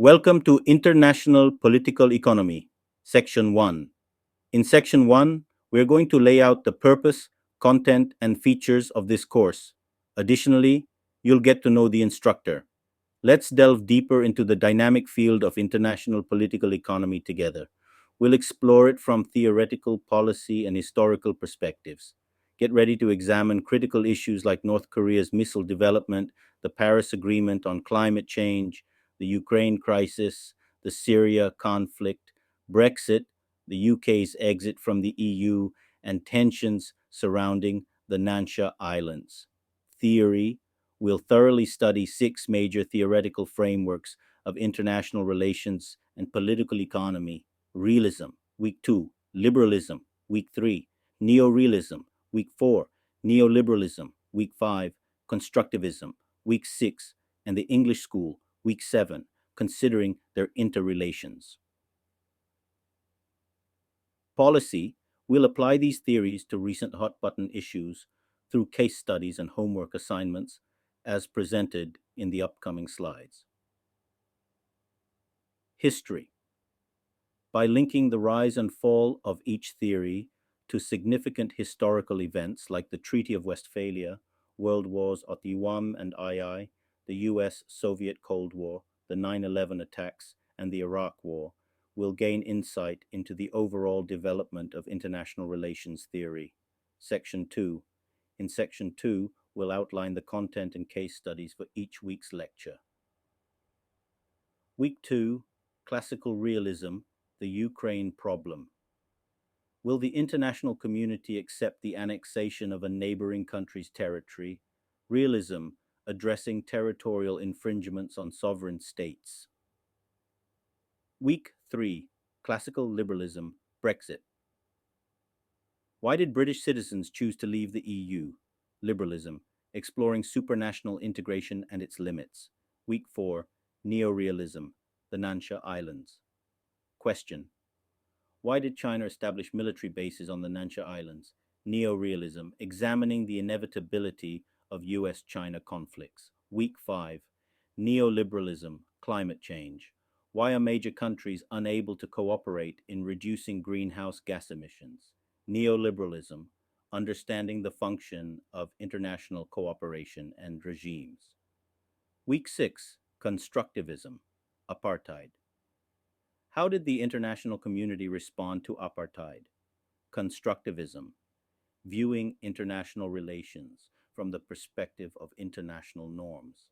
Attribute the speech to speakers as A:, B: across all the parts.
A: Welcome to International Political Economy, Section 1. In Section 1, we're going to lay out the purpose, content, and features of this course. Additionally, you'll get to know the instructor. Let's delve deeper into the dynamic field of international political economy together. We'll explore it from theoretical, policy, and historical perspectives. Get ready to examine critical issues like North Korea's missile development, the Paris Agreement on climate change, the Ukraine crisis, the Syria conflict, Brexit, the UK's exit from the EU, and tensions surrounding the Nansha Islands. Theory, we'll thoroughly study six major theoretical frameworks of international relations and political economy: realism, week 2; liberalism, week 3; neorealism, week 4; neoliberalism, week 5; constructivism, week 6; and the English school, week 7, considering their interrelations. Policy, we'll apply these theories to recent hot button issues through case studies and homework assignments as presented in the upcoming slides. History, by linking the rise and fall of each theory to significant historical events like the Treaty of Westphalia, World Wars Otiwam and II, the US Soviet Cold War, the 9/11 attacks, and the Iraq War, will gain insight into the overall development of international relations theory. Section 2. In Section 2, we'll outline the content and case studies for each week's lecture. Week 2, Classical Realism, the Ukraine Problem. Will the international community accept the annexation of a neighboring country's territory? Realism, addressing territorial infringements on sovereign states. Week 3, Classical Liberalism, Brexit. Why did British citizens choose to leave the EU? Liberalism, exploring supranational integration and its limits. Week 4, Neorealism, the Nansha Islands. Question: why did China establish military bases on the Nansha Islands? Neorealism, examining the inevitability of US China conflicts. Week 5, Neoliberalism, Climate Change. Why are major countries unable to cooperate in reducing greenhouse gas emissions? Neoliberalism, understanding the function of international cooperation and regimes. Week 6, Constructivism, Apartheid. How did the international community respond to apartheid? Constructivism, viewing international relations from the perspective of international norms.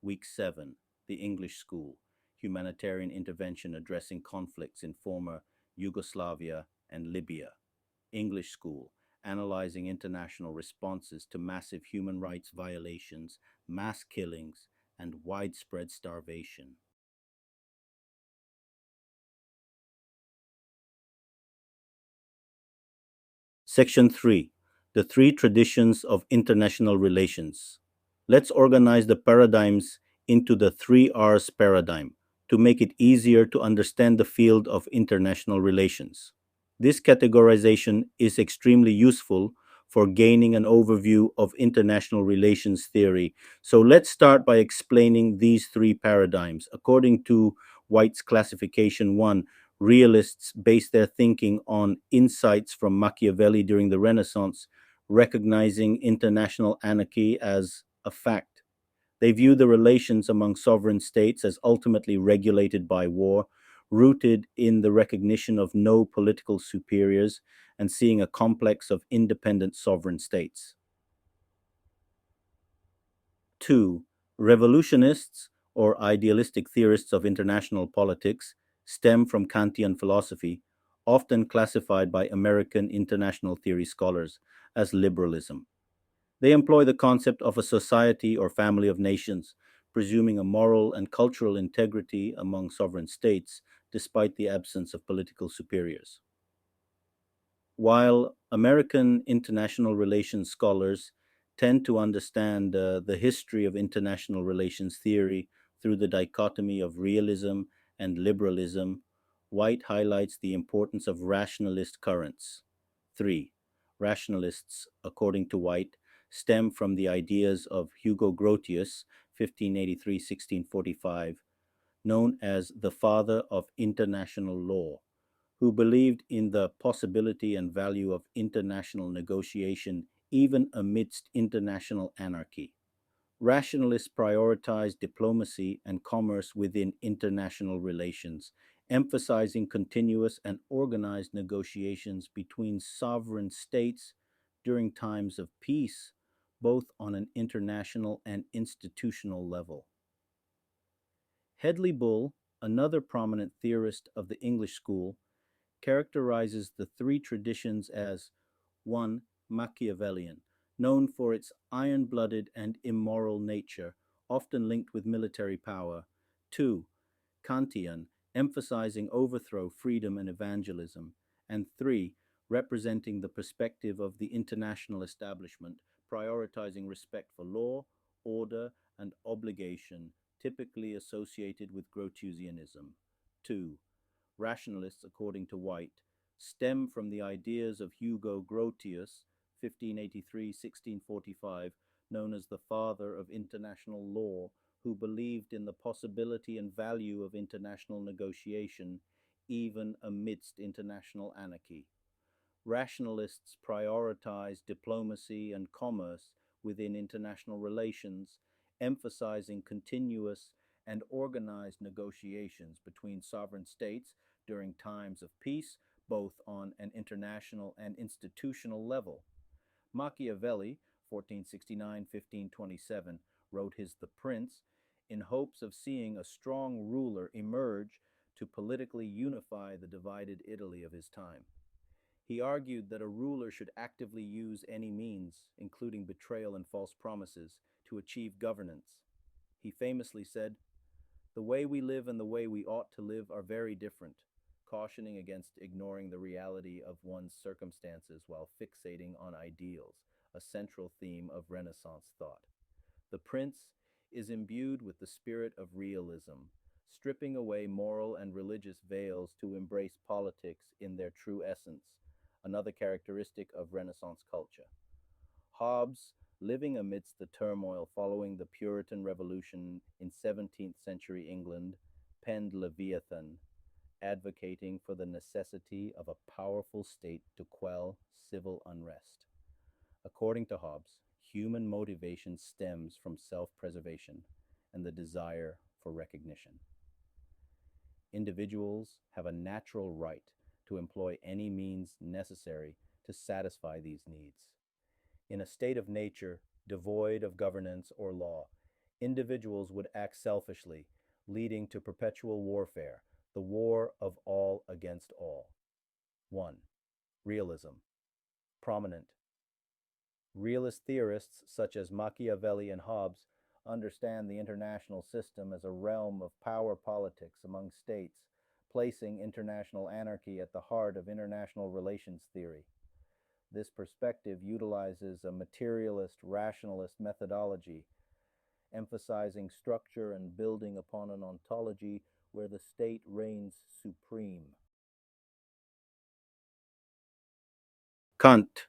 A: Week 7, the English School, humanitarian intervention addressing conflicts in former Yugoslavia and Libya. English School, analyzing international responses to massive human rights violations, mass killings, and widespread starvation. Section 3, the three traditions of international relations. Let's organize the paradigms into the 3 R's paradigm to make it easier to understand the field of international relations. This categorization is extremely useful for gaining an overview of international relations theory. So let's start by explaining these three paradigms. According to White's classification 1, realists base their thinking on insights from Machiavelli during the Renaissance, recognizing international anarchy as a fact. They view the relations among sovereign states as ultimately regulated by war, rooted in the recognition of no political superiors, and seeing a complex of independent sovereign states. 2. Revolutionists, or idealistic theorists of international politics, stem from Kantian philosophy, often classified by American international theory scholars as liberalism. They employ the concept of a society or family of nations, presuming a moral and cultural integrity among sovereign states despite the absence of political superiors. While American international relations scholars tend to understand the history of international relations theory through the dichotomy of realism and liberalism, White highlights the importance of rationalist currents. 3. Rationalists, according to White, stem from the ideas of Hugo Grotius, 1583 1645, known as the father of international law, who believed in the possibility and value of international negotiation even amidst international anarchy. Rationalists prioritize diplomacy and commerce within international relations, emphasizing continuous and organized negotiations between sovereign states during times of peace, both on an international and institutional level. Hedley Bull, another prominent theorist of the English school, characterizes the three traditions as 1. Machiavellian, known for its iron blooded and immoral nature, often linked with military power; 2. Kantian, emphasizing overthrow, freedom, and evangelism; and 3. Representing the perspective of the international establishment, prioritizing respect for law, order, and obligation, typically associated with Grotiusianism. 2. Rationalists, according to White, stem from the ideas of Hugo Grotius, 1583-1645, known as the father of international law, who believed in the possibility and value of international negotiation even amidst international anarchy. Rationalists prioritize diplomacy and commerce within international relations, emphasizing continuous and organized negotiations between sovereign states during times of peace, both on an international and institutional level. Machiavelli, 1469-1527, wrote his The Prince in hopes of seeing a strong ruler emerge to politically unify the divided Italy of his time. He argued that a ruler should actively use any means, including betrayal and false promises, to achieve governance. He famously said, "The way we live and the way we ought to live are very different," cautioning against ignoring the reality of one's circumstances while fixating on ideals, a central theme of Renaissance thought. The Prince is imbued with the spirit of realism, stripping away moral and religious veils to embrace politics in their true essence, another characteristic of Renaissance culture. Hobbes, living amidst the turmoil following the Puritan Revolution in 17th century England, penned Leviathan, advocating for the necessity of a powerful state to quell civil unrest. According to Hobbes, human motivation stems from self preservation and the desire for recognition. Individuals have a natural right to employ any means necessary to satisfy these needs. In a state of nature devoid of governance or law, individuals would act selfishly, leading to perpetual warfare, the war of all against all. 1. Realism. Prominent. Realist theorists such as Machiavelli and Hobbes understand the international system as a realm of power politics among states, placing international anarchy at the heart of international relations theory. This perspective utilizes a materialist rationalist methodology, emphasizing structure and building upon an ontology where the state reigns supreme. Kant,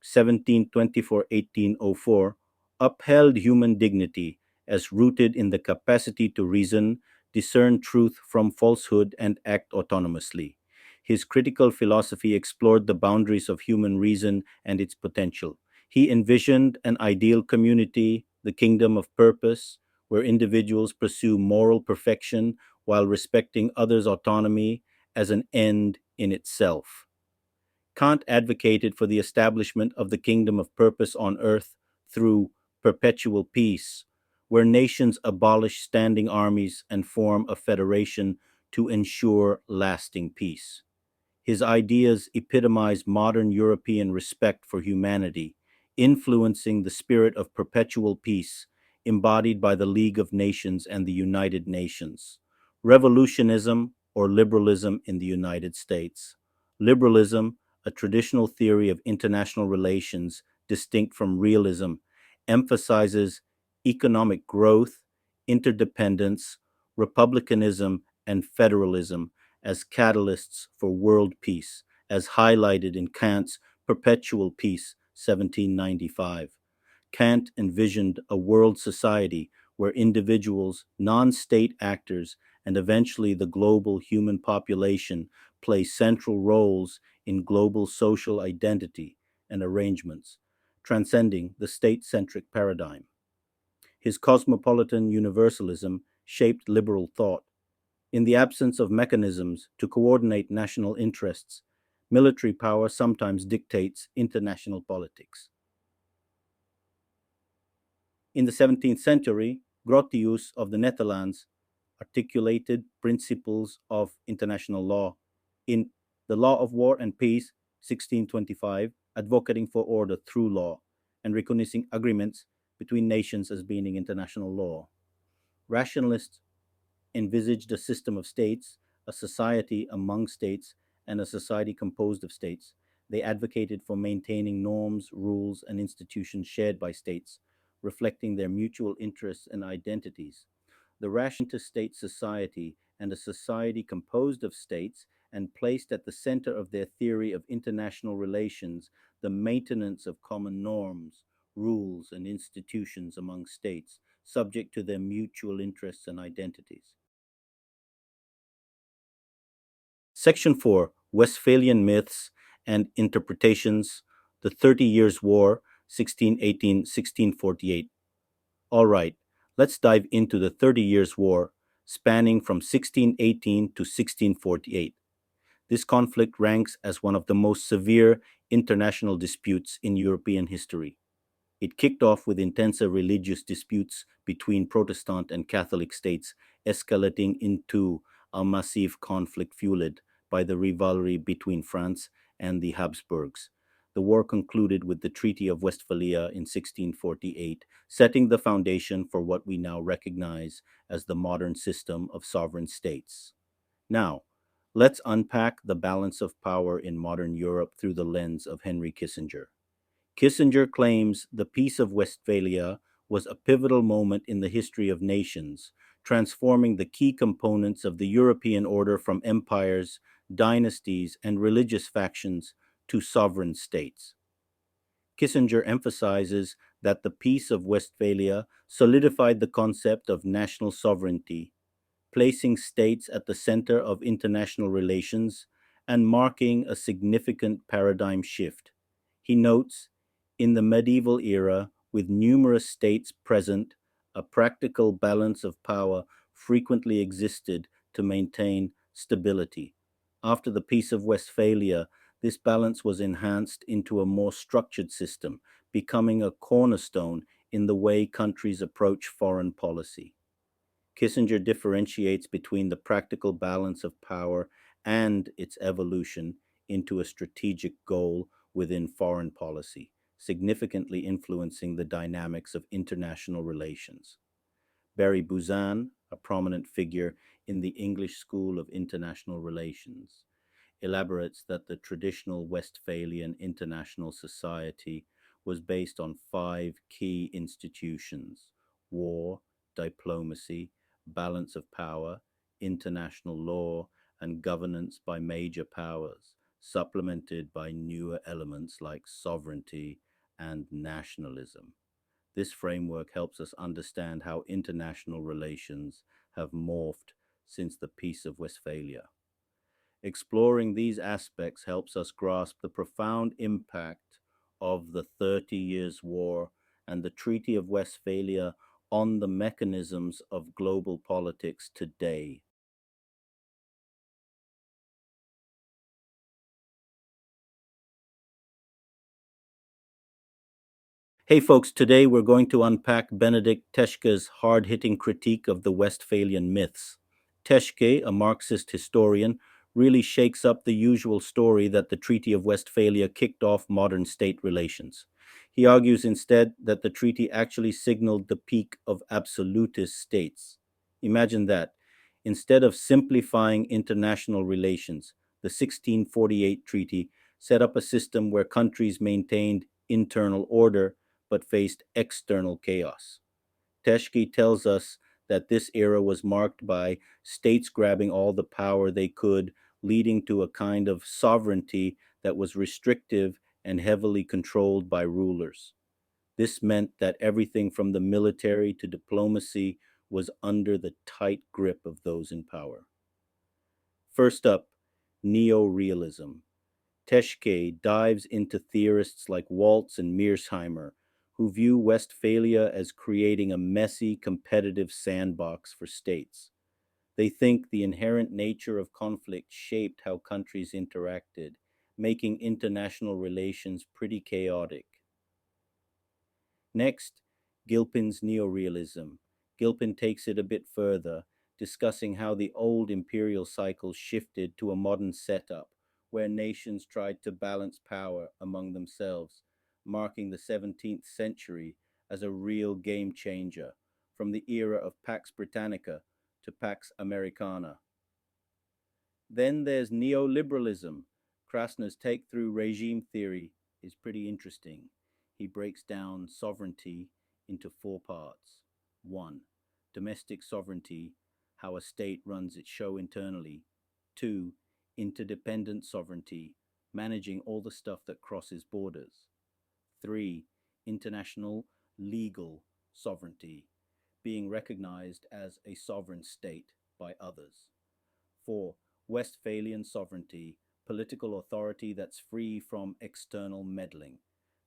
A: 1724-1804, upheld human dignity as rooted in the capacity to reason, discern truth from falsehood, and act autonomously. His critical philosophy explored the boundaries of human reason and its potential. He envisioned an ideal community, the kingdom of purpose, where individuals pursue moral perfection while respecting others' autonomy as an end in itself. Kant advocated for the establishment of the kingdom of purpose on earth through perpetual peace, where nations abolish standing armies and form a federation to ensure lasting peace. His ideas epitomize modern European respect for humanity, influencing the spirit of perpetual peace embodied by the League of Nations and the United Nations. Revolutionism or liberalism in the United States. Liberalism, a traditional theory of international relations distinct from realism, emphasizes economic growth, interdependence, republicanism, and federalism as catalysts for world peace, as highlighted in Kant's Perpetual Peace, 1795. Kant envisioned a world society where individuals, non state actors, and eventually the global human population play central roles in global social identity and arrangements, transcending the state centric paradigm. His cosmopolitan universalism shaped liberal thought. In the absence of mechanisms to coordinate national interests, military power sometimes dictates international politics. In the 17th century, Grotius of the Netherlands articulated principles of international law in The Law of War and Peace, 1625, advocating for order through law and recognizing agreements between nations as being international law. Rationalists envisaged a system of states, a society among states, and a society composed of states. They advocated for maintaining norms, rules, and institutions shared by states, reflecting their mutual interests and identities. The rational interstate society and a society composed of states and placed at the center of their theory of international relations the maintenance of common norms, rules, and institutions among states, subject to their mutual interests and identities. Section 4: Westphalian Myths and Interpretations, the 30 Years' War, 1618 1648. All right, let's dive into the 30 Years' War, spanning from 1618 to 1648. This conflict ranks as one of the most severe international disputes in European history. It kicked off with intensive religious disputes between Protestant and Catholic states, escalating into a massive conflict fueled by the rivalry between France and the Habsburgs. The war concluded with the Treaty of Westphalia in 1648, setting the foundation for what we now recognize as the modern system of sovereign states. Now, let's unpack the balance of power in modern Europe through the lens of Henry Kissinger. Kissinger claims the Peace of Westphalia was a pivotal moment in the history of nations, transforming the key components of the European order from empires, dynasties, and religious factions to sovereign states. Kissinger emphasizes that the Peace of Westphalia solidified the concept of national sovereignty, placing states at the center of international relations and marking a significant paradigm shift. He notes, in the medieval era, with numerous states present, a practical balance of power frequently existed to maintain stability. After the Peace of Westphalia, this balance was enhanced into a more structured system, becoming a cornerstone in the way countries approach foreign policy. Kissinger differentiates between the practical balance of power and its evolution into a strategic goal within foreign policy, significantly influencing the dynamics of international relations. Barry Buzan, a prominent figure in the English School of International Relations, elaborates that the traditional Westphalian international society was based on five key institutions: war, diplomacy, balance of power, international law, and governance by major powers, supplemented by newer elements like sovereignty and nationalism. This framework helps us understand how international relations have morphed since the Peace of Westphalia. Exploring these aspects helps us grasp the profound impact of the 30 Years' War and the Treaty of Westphalia on the mechanisms of global politics today. Hey folks, today we're going to unpack Benedict Teschke's hard hitting critique of the Westphalian myths. Teschke, a Marxist historian, really shakes up the usual story that the Treaty of Westphalia kicked off modern state relations. He argues instead that the treaty actually signaled the peak of absolutist states. Imagine that. Instead of simplifying international relations, the 1648 treaty set up a system where countries maintained internal order but faced external chaos. Teshke tells us that this era was marked by states grabbing all the power they could, leading to a kind of sovereignty that was restrictive and heavily controlled by rulers. This meant that everything from the military to diplomacy was under the tight grip of those in power. First up, neo-realism. Teschke dives into theorists like Waltz and Mearsheimer, who view Westphalia as creating a messy, competitive sandbox for states. They think the inherent nature of conflict shaped how countries interacted, making international relations pretty chaotic. Next, Gilpin's neorealism. Gilpin takes it a bit further, discussing how the old imperial cycle shifted to a modern setup where nations tried to balance power among themselves, marking the 17th century as a real game changer from the era of Pax Britannica to Pax Americana. Then there's neoliberalism. Krasner's take through regime theory is pretty interesting. He breaks down sovereignty into four parts. One, domestic sovereignty, how a state runs its show internally. Two, interdependent sovereignty, managing all the stuff that crosses borders. Three, international legal sovereignty, being recognized as a sovereign state by others. 4. Westphalian sovereignty, political authority that's free from external meddling.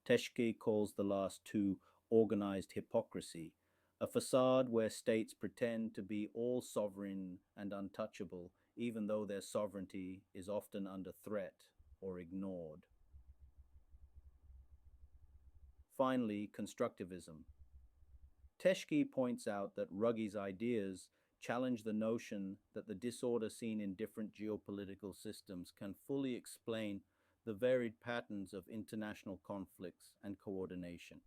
A: Teschke calls the last two organized hypocrisy, a facade where states pretend to be all sovereign and untouchable, even though their sovereignty is often under threat or ignored. Finally, constructivism. Teschke points out that Ruggie's ideas challenge the notion that the disorder seen in different geopolitical systems can fully explain the varied patterns of international conflicts and coordination.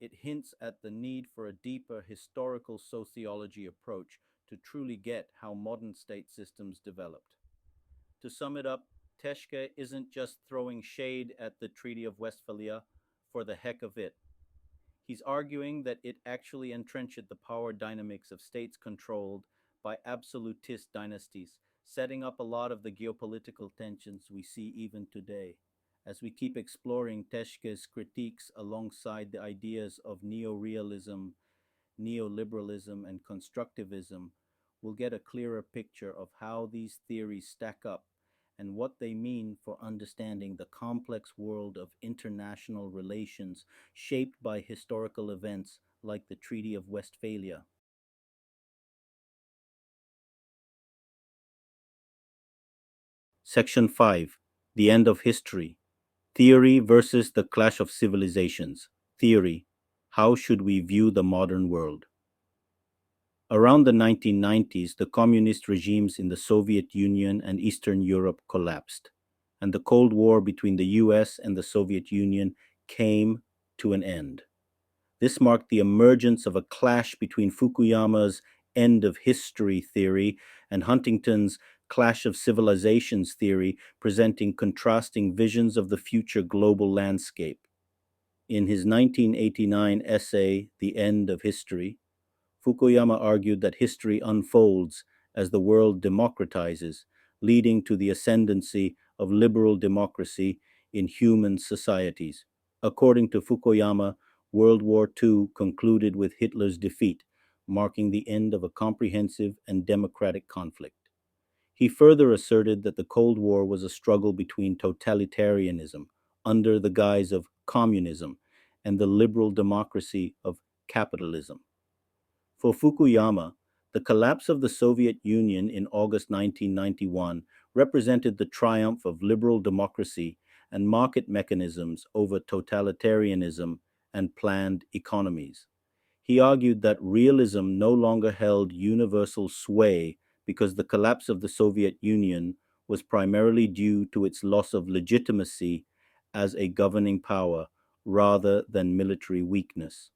A: It hints at the need for a deeper historical sociology approach to truly get how modern state systems developed. To sum it up, Teschke isn't just throwing shade at the Treaty of Westphalia for the heck of it. He's arguing that it actually entrenched the power dynamics of states controlled by absolutist dynasties, setting up a lot of the geopolitical tensions we see even today. As we keep exploring Teschke's critiques alongside the ideas of neorealism, neoliberalism, and constructivism, we'll get a clearer picture of how these theories stack up and what they mean for understanding the complex world of international relations shaped by historical events like the Treaty of Westphalia. Section 5. The End of History. Theory versus the Clash of Civilizations. Theory. How should we view the modern world? Around the 1990s, the communist regimes in the Soviet Union and Eastern Europe collapsed, and the Cold War between the US and the Soviet Union came to an end. This marked the emergence of a clash between Fukuyama's end of history theory and Huntington's clash of civilizations theory, presenting contrasting visions of the future global landscape. In his 1989 essay, The End of History, Fukuyama argued that history unfolds as the world democratizes, leading to the ascendancy of liberal democracy in human societies. According to Fukuyama, World War II concluded with Hitler's defeat, marking the end of a comprehensive and democratic conflict. He further asserted that the Cold War was a struggle between totalitarianism, under the guise of communism, and the liberal democracy of capitalism. For Fukuyama, the collapse of the Soviet Union in August 1991 represented the triumph of liberal democracy and market mechanisms over totalitarianism and planned economies. He argued that realism no longer held universal sway because the collapse of the Soviet Union was primarily due to its loss of legitimacy as a governing power rather than military weakness.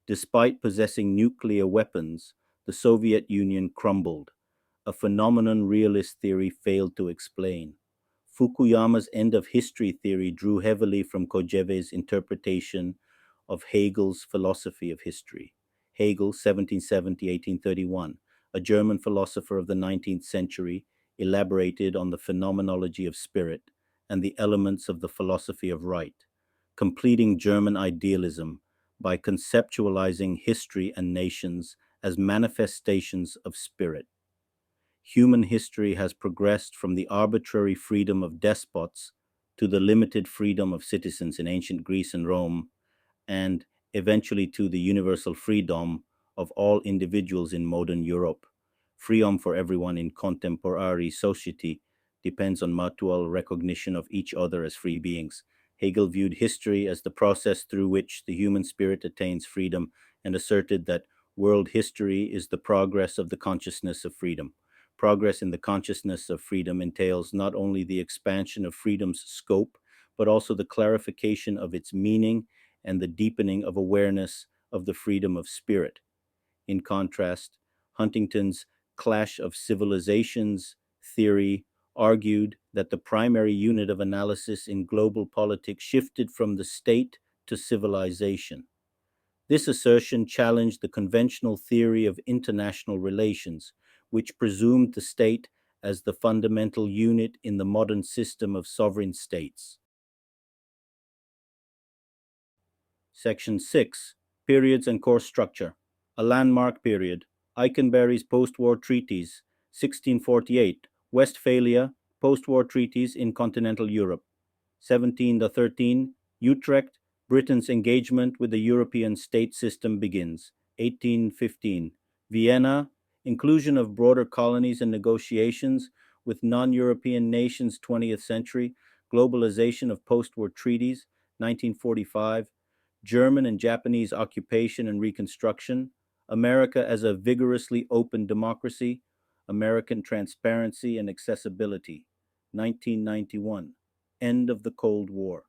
A: Despite possessing nuclear weapons, the Soviet Union crumbled, a phenomenon realist theory failed to explain. Fukuyama's end of history theory drew heavily from Kojeve's interpretation of Hegel's philosophy of history. Hegel, 1770 1831, a German philosopher of the 19th century, elaborated on the phenomenology of spirit and the elements of the philosophy of right, completing German idealism by conceptualizing history and nations as manifestations of spirit. Human history has progressed from the arbitrary freedom of despots to the limited freedom of citizens in ancient Greece and Rome, and eventually to the universal freedom of all individuals in modern Europe. Freedom for everyone in contemporary society depends on mutual recognition of each other as free beings. Hegel viewed history as the process through which the human spirit attains freedom and asserted that world history is the progress of the consciousness of freedom. Progress in the consciousness of freedom entails not only the expansion of freedom's scope, but also the clarification of its meaning and the deepening of awareness of the freedom of spirit. In contrast, Huntington's Clash of Civilizations theory argued that the primary unit of analysis in global politics shifted from the state to civilization. This assertion challenged the conventional theory of international relations, which presumed the state as the fundamental unit in the modern system of sovereign states. Section 6. Periods and Course Structure. A landmark period. Eikenberry's post-war treaties, 1648. Westphalia, post-war treaties in continental Europe. 1713. Utrecht, Britain's engagement with the European state system begins. 1815. Vienna, inclusion of broader colonies and negotiations with non-European nations 20th century, globalization of post-war treaties, 1945. German and Japanese occupation and reconstruction, America as a vigorously open democracy, American transparency and accessibility, 1991, end of the Cold War.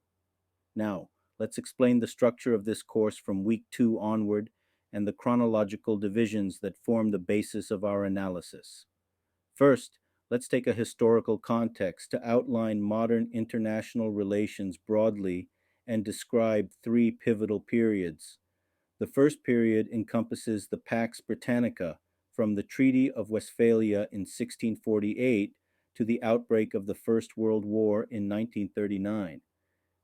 A: Now, let's explain the structure of this course from week 2 onward and the chronological divisions that form the basis of our analysis. First, let's take a historical context to outline modern international relations broadly and describe three pivotal periods. The first period encompasses the Pax Britannica from the Treaty of Westphalia in 1648 to the outbreak of the First World War in 1939.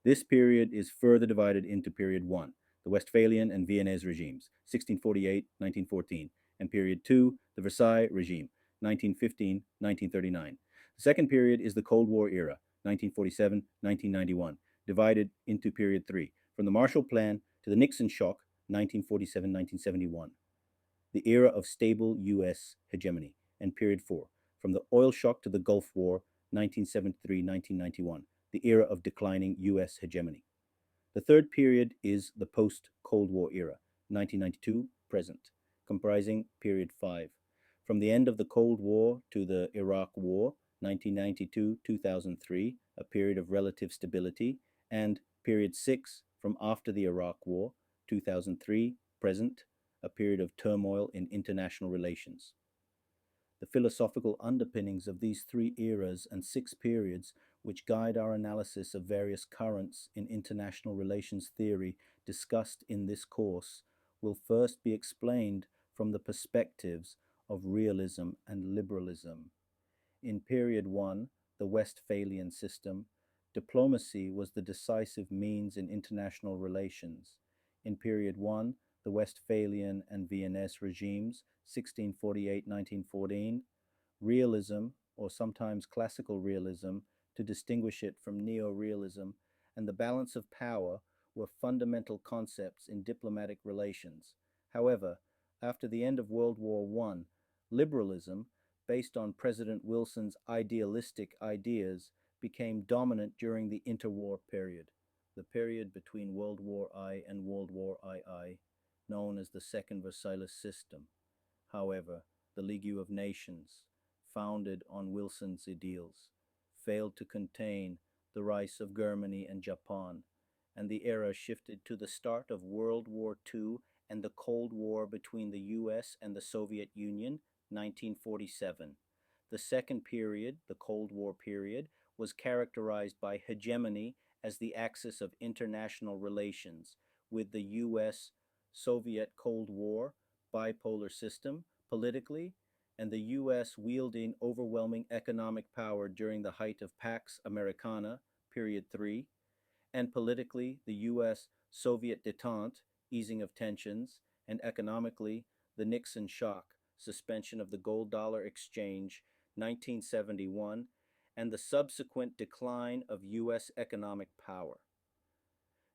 A: This period is further divided into Period 1, the Westphalian and Viennese regimes, 1648-1914, and Period 2, the Versailles regime, 1915-1939. The second period is the Cold War era, 1947-1991, divided into Period 3, from the Marshall Plan to the Nixon shock, 1947-1971, the era of stable U.S. hegemony, and Period 4, from the oil shock to the Gulf War, 1973-1991, the era of declining U.S. hegemony. The third period is the post-Cold War era, 1992 present, comprising Period 5, from the end of the Cold War to the Iraq War, 1992-2003, a period of relative stability, and Period 6, from after the Iraq War, 2003 present, a period of turmoil in international relations. The philosophical underpinnings of these three eras and six periods, which guide our analysis of various currents in international relations theory discussed in this course, will first be explained from the perspectives of realism and liberalism. In Period 1, the Westphalian system, diplomacy was the decisive means in international relations. In Period 1, the Westphalian and Viennese regimes, 1648-1914, realism, or sometimes classical realism, to distinguish it from neo-realism, and the balance of power were fundamental concepts in diplomatic relations. However, after the end of World War I, liberalism, based on President Wilson's idealistic ideas, became dominant during the interwar period, the period between World War I and World War II, known as the Second Versailles System. However, the League of Nations, founded on Wilson's ideals, failed to contain the rise of Germany and Japan, and the era shifted to the start of World War II and the Cold War between the US and the Soviet Union, 1947. The second period, the Cold War period, was characterized by hegemony as the axis of international relations, with the US Soviet Cold War bipolar system politically, and the US wielding overwhelming economic power during the height of Pax Americana, period 3, and politically, the US Soviet detente, easing of tensions, and economically, the Nixon shock, suspension of the gold dollar exchange, 1971, and the subsequent decline of U.S. economic power.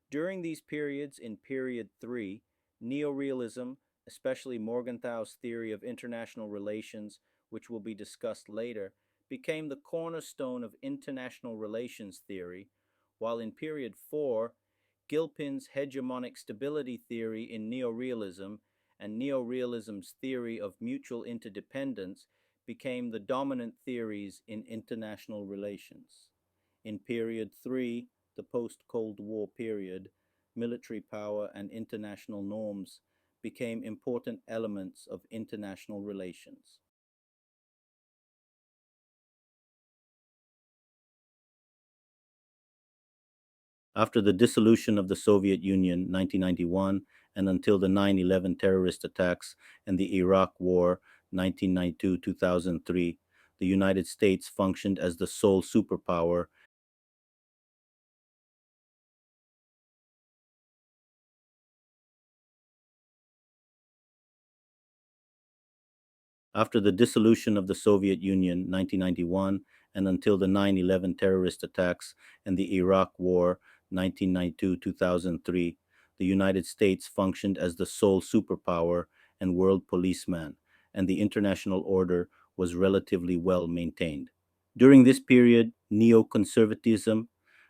A: During these periods, in period 3, neorealism, especially Morgenthau's theory of international relations, which will be discussed later, became the cornerstone of international relations theory, while in period 4, Gilpin's hegemonic stability theory in neorealism and neorealism's theory of mutual interdependence became the dominant theories in international relations. In period 3, the post Cold War period, military power and international norms became important elements of international relations. After the dissolution of the Soviet Union 1991 and until the 9/11 terrorist attacks and the Iraq War 1992-2003, the United States functioned as the sole superpower. After the dissolution of the Soviet Union 1991 and until the 9/11 terrorist attacks and the Iraq War 1992-2003, the United States functioned as the sole superpower and world policeman, and the international order was relatively well maintained. During this period, neoconservatism,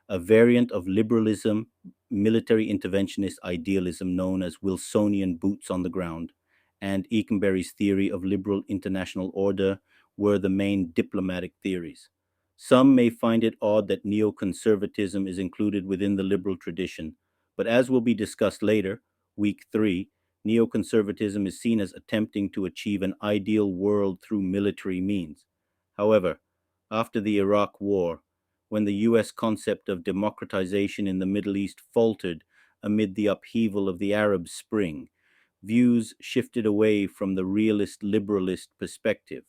A: a variant of liberalism, military interventionist idealism known as Wilsonian boots on the ground, and Ekenberry's theory of liberal international order were the main diplomatic theories. Some may find it odd that neoconservatism is included within the liberal tradition, but as will be discussed later, week 3, neoconservatism is seen as attempting to achieve an ideal world through military means. However, after the Iraq War, when the US concept of democratization in the Middle East faltered amid the upheaval of the Arab Spring, views shifted away from the realist liberalist perspective,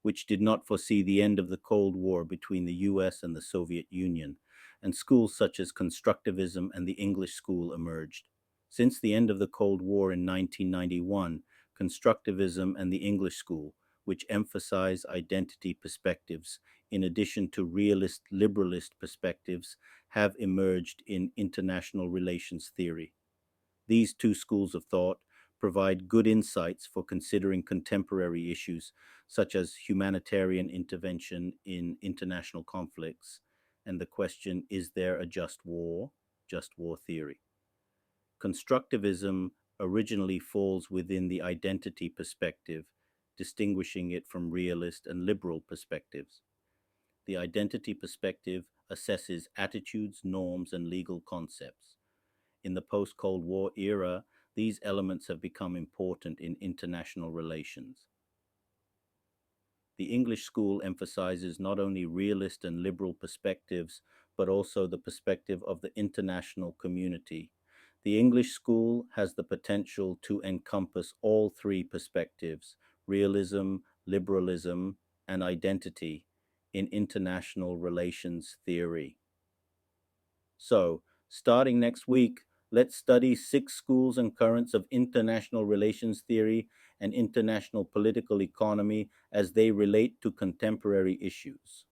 A: which did not foresee the end of the Cold War between the US and the Soviet Union, and schools such as constructivism and the English school emerged. Since the end of the Cold War in 1991, constructivism and the English school, which emphasize identity perspectives in addition to realist liberalist perspectives, have emerged in international relations theory. These two schools of thought provide good insights for considering contemporary issues such as humanitarian intervention in international conflicts and the question, is there a just war? Just war theory. Constructivism originally falls within the identity perspective, distinguishing it from realist and liberal perspectives. The identity perspective assesses attitudes, norms, and legal concepts. In the post Cold War era, these elements have become important in international relations. The English school emphasizes not only realist and liberal perspectives, but also the perspective of the international community. The English school has the potential to encompass all three perspectives, realism, liberalism, and identity, in international relations theory. So, starting next week, let's study 6 schools and currents of international relations theory and international political economy as they relate to contemporary issues.